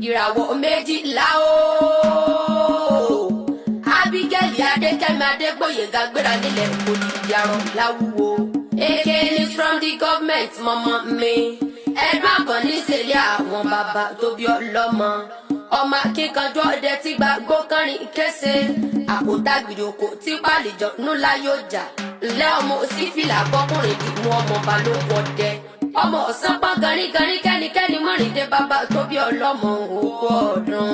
ìràwọ̀ méjìlá o. Abigail Adekemi Adegboyega gbéra nílẹ̀ òdìdíarọ̀ láwùwò. Eke news from the government mọ́mọ́ mi. Edunabon ní sẹ́lẹ̀ àwọn bàbá tó bí ọlọ́mọ. Ọmọ akíkanjú ọdẹ tí gbàgbó kánrin kése. Àkótá gbìdòkò tí pàlejò ńlá yóò jà. Ńlẹ́ ọmọ òsínfìlà bọ́kùnrin dì mú ọmọ balógun ọdẹ. Ọmọ ọ̀sán pọ́n garígarí kẹ́nikẹ́ni mọ́rìndé bàbá tó bí ọlọ́mọ òkú ọdún.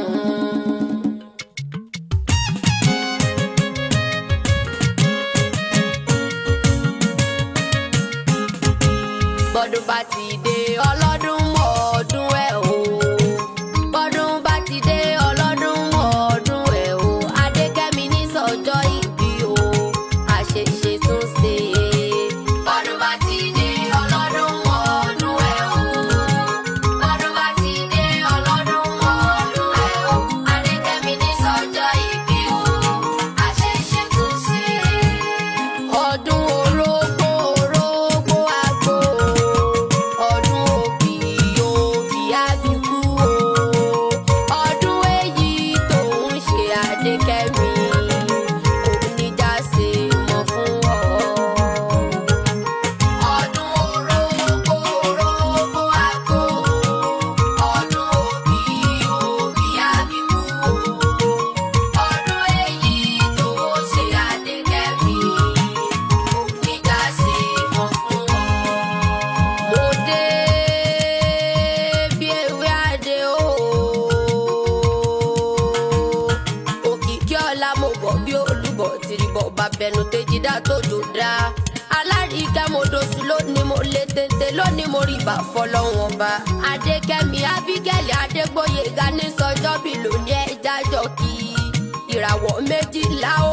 Bọ́dún bá ti dé ọlọ́dún mọ́ ọdún ẹ̀ o. Bọ́dún bá ti dé ọlọ́dún mọ́ ọdún ẹ̀ o. Adekemi ní sọ́jọ́ ìbí o. Àṣeṣe tún ṣe. Bọ́dún bá ti dé ọlọ́dún mọ́ ọdún ẹ̀ o. Bọ́dún bá ti dé ọlọ́dún mọ́ ọdún ẹ̀ o. Adekemi ní sọ́jọ́ ìbí o. Àṣeṣe tún ṣe. Ọdún orógbó orógbó àgbo. Ọdún òbí òbí àbíkú o. Ọdún èyí tó ń ṣe Adekemi kò ní já ṣe mọ́ fún ọ. Ọdún orógbó orógbó àgbo. Ọdún òbí òbí àbíkú o. Ọdún èyí tó ń ṣe Adekemi kò ní já ṣe mọ́ fún ọ. Mo dé bí ewé adé o. Okikiolaakewi mo bọ̀ bí olúbọ̀ tìrìbọ̀ bàbẹ̀nu tejìdá tó dòdà. Alárìíká mo dosù lónìí mo lé téńté lónìí mo rí ìbà fọlọ́wọ́n ọba. Adekemi Abigail Adegboyega ní sọjọ́ bí lónìí ẹja jọ kí ìràwọ̀ méjìlá o.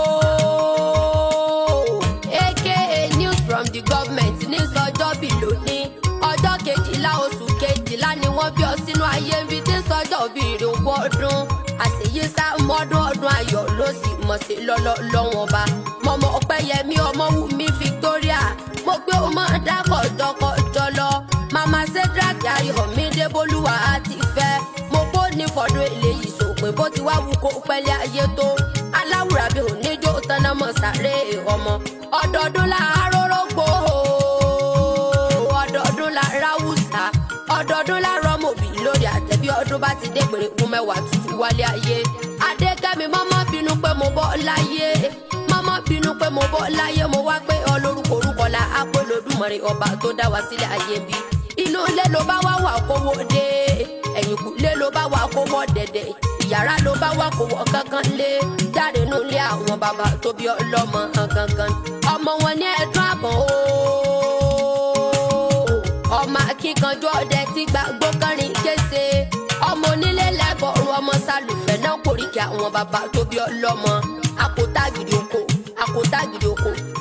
Aka news from the government ní sọjọ́ bí lónìí. Ọjọ́ kejìlá oṣù kejìlá ni wọ́n bí ọ sínú ayé ibi tí sọjọ́ bí ìrìnwó ọdún. Àṣeyí sá mọ́dún ọdún ayọ̀ ló sì mọ̀ sí lọ́wọ́n ọba. Mọ̀mọ́ Ọpẹ́yẹmí Ọmọwùmí Victoria. Mo gbé ọmọ dákọ̀jọkọ̀jọ lọ. Màmá Cedric Ayọ̀mídé Bolúwa àti ìfẹ́. Mo kó ní fọdún eléyìí sòpin bó ti wá wù kó pẹ́lẹ́ ayé tó. Aláwùrà bí oníjó tanná mọ̀ sáré ọmọ. Ọdọọdún láàárọ̀ rógbó ọdọọdún lára wùsà. Ọdọọdún láàárọ̀ mòbí lórí àtẹ̀bí ọdún bá ti dé gbèrègùn mẹ́wàá tuntun wálé ayé. Adekemi mọ́mọ́ bínú pé mo bọ́ láyé. Mọ́mọ́ bínú pé mo bọ́ láyé. Mo wá pé olórúkọ orúkọ la ápò lódùmarè ọba tó dá wa sílẹ̀ ayé bí. Inú ilé ló bá wá wà kówó dé. Ẹ̀yìnkùlé ló bá wà kówó dẹ̀dẹ̀. Ìyàrá ló bá wà kówó kankan lé. Jáde nínú ilé àwọn bàbá tó bí ọlọ́mọ gangan. Ọmọ wọn ní Edunabon o. Ọmọ akíkanjú ọdẹ tí gbàgbó kánrin kése. Ọmọ onílé lẹ́bọ̀rún ọmọ sálùfẹ́ náà kórìkì àwọn bàbá tó bí ọlọ́mọ. Àkótá gbìdòkò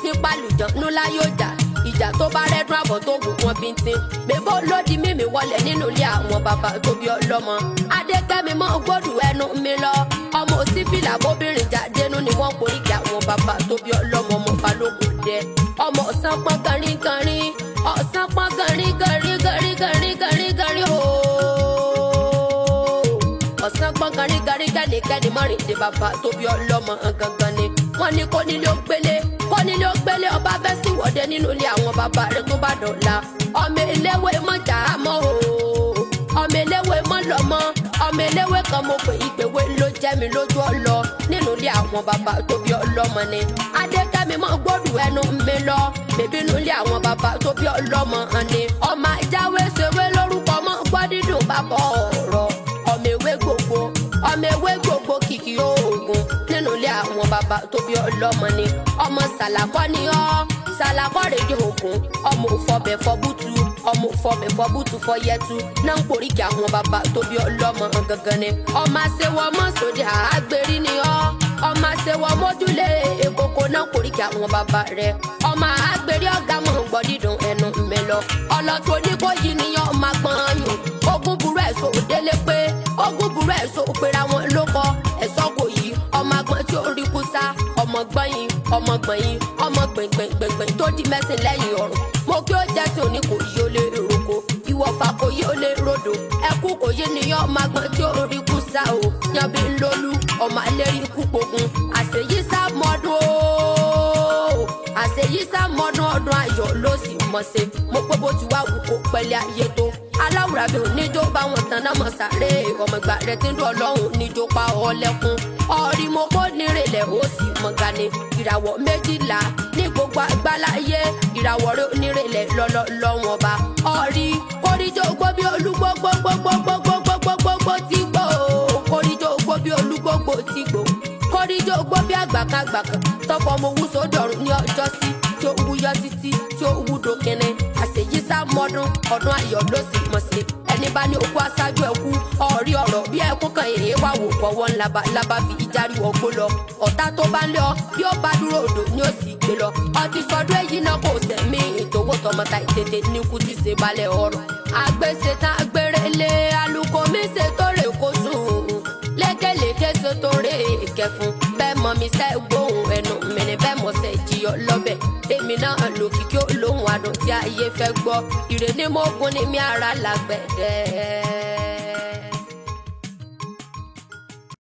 tí pàlùjọ ńlá yóò jà. Ìjà tó bá rẹ́ Edunabon tó gùn wọn bíntín. Bèbó lòdì mímì wọlé nínú ilé àwọn bàbá tó bí ọlọ́mọ. Adekemi mọ́ gbódù ẹnu mi lọ. Ọmọ òsínfìlà bóbìnrin jáde nú ni wọ́n kórìkì àwọn bàbá tó bí ọlọ́mọ ọmọ balógun dẹ. Ọmọ ọ̀sán pọ́n garígarí. Ọ̀sán pọ́n garígarí o. Ọ̀sán pọ́n garígarí kẹ́nikẹ́ni mọ́rìndé bàbá tó bí ọlọ́mọ gangan ni. Wọ́n ní kó nílé ó gbélé ọba fẹ́ sí wọ́dẹ nínú ilé àwọn bàbá rẹ̀ tó bá dọ̀la. Ọmọ eléwé mọ́ jà á mọ́ o. Ọmọ eléwé mọ́ lọ mọ́. Ọmọ eléwé kan mo pè ìgbéwé ló jẹ́ mi lójú ọlọ nínú ilé àwọn bàbá tó bí ọlọ́mọ ni. Adekemi mọ́ gbódù ẹnu mi lọ. Bèbí nínú ilé àwọn bàbá tó bí ọlọ́mọ ni. Ọmọ ajáwé ṣèwé lórúkọ mọ́ gbọ́ dídùn bàbá ọ̀rọ̀. Ọmọ ewé gbogbo kìkì oògùn nínú ilé àwọn bàbá tó bí ọlọ́mọ ni. Ọmọ sàlàkọ́ ni ọ́ sàlàkọ́ rèé ògùn. Ọmọ òfọbẹ̀ fọbútu ọmọ òfọbẹ̀ fọbútu fọyẹtu náà ń kórìkì àwọn bàbá tó bí ọlọ́mọ gangan ni. Ọmọ àṣewọ́ mọ́sọ̀dẹ̀ àgbèrí ni ọ́. Ọmọ àṣewọ́ mójúlé èkókó náà kórìkì àwọn bàbá rẹ̀. Ọmọ àgbèrí ọ̀gá mọ̀ ń gbọ́ dídùn ẹnu mi lọ. Ọlọ́tún oníkóyí ni ọ́ máa gbọ́n yùn. Ogún burú ẹ̀sọ́ òdélé pé ogún burú ẹ̀sọ́ òpèrè àwọn lóko ẹ̀sọ́ kò yí. Ọmọ agbọ̀n tí ó rí kú sá. Ọmọ gbọ̀nyìn ọmọ gbẹ̀ngbẹ̀ngbẹ̀ngbẹ̀ tó di mẹ́sìn lẹ́yìn ọ̀run. Mo kí ó jẹ́ sí òní kò yí ó lé roko. Ìwọ̀fà kò yí ó lé rodò. Ẹkú òye nìyàn máa gbọ́n tí ó rí kú sá o yan bí ń lólú ọmọ alérí kú pogun àṣeyí sá mọ́dún o àṣeyí sá mọ́dún ọdún ayọ̀ ló sì mọ̀ ṣe mo pé bó ti wá wù kó pẹ́lẹ́ ayé tó aláwùrà mi ò níjó bá wọn tán náà mọ̀ sáré ọmọ ìgbà rẹ̀ tí ń dún ọlọ́run níjó pa ọ lẹ́kún ọ̀rí mo kó nírèlẹ̀ ó sì mọ̀ gani ìràwọ̀ méjìlá ní gbogbo àgbáláyé ìràwọ̀ rẹ̀ onírèlẹ̀ lọ́wọ́n ọba ọ̀rí kórìjọ gbó bí olúgbógbógbógbógbógbógbógbógbó tí gbó kórìjọ gbó bí olúgbógbó tí gbó kórìjọ gbó bí àgbàkàgbàkàn tọkọ mo wú sódọ̀rùn ní ọjọ́ sí tí ó wúyọ títí tí ó wú dókínní àṣeyí sá mọ́dún ọdún ayọ̀ ló sì mọ̀ sí ẹni bá ní okú aṣáájú ẹkú ọ̀rí ọ̀rọ̀ bí ẹkún kan èyí wà wò fọwọ́ ńlábà fi ìjárí wọgbó lọ ọ̀tá tó bá ń lé ọ bí ó bá dúró odò ni ó sì gbé lọ ọtí sọdún èyí náà kò sẹ̀mí ìtòwó tọmọta ìtètè ní kú ti ṣe balẹ̀ ọ̀rọ̀ àgbèsè tán agbèrèlé alùkò mi ṣe tó rè kó sùn lékelèké so tó rè kẹfun bẹ́ẹ̀ mọ mi sẹ́ gbóhùn ẹnu mi ni bẹ́ẹ̀ mọ sẹ́ jiyọ lọ́bẹ̀ èmi náà lòkìkí olóhùn adùn tí ayé fẹ́ gbọ́ ìrè ní mo gún ní mi ara lágbẹ̀dẹ.